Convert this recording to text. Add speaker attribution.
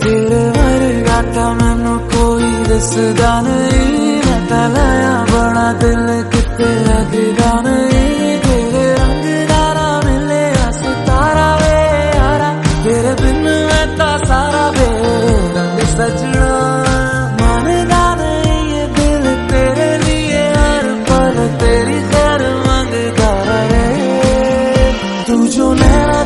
Speaker 1: तेरे वर्गा ता मैनू कोई दसदा नहीं, मैं तां लाया बड़ा दिल किते लगदा नहीं। तेरे रंग दारा मिले सितारा वे यारा, तेरे बिन मैं तां सारा बेरंग सजना। मानदा नहीं ये दिल तेरे लिए हर पल तेरी खैर मांगता रहे, तू जो नैना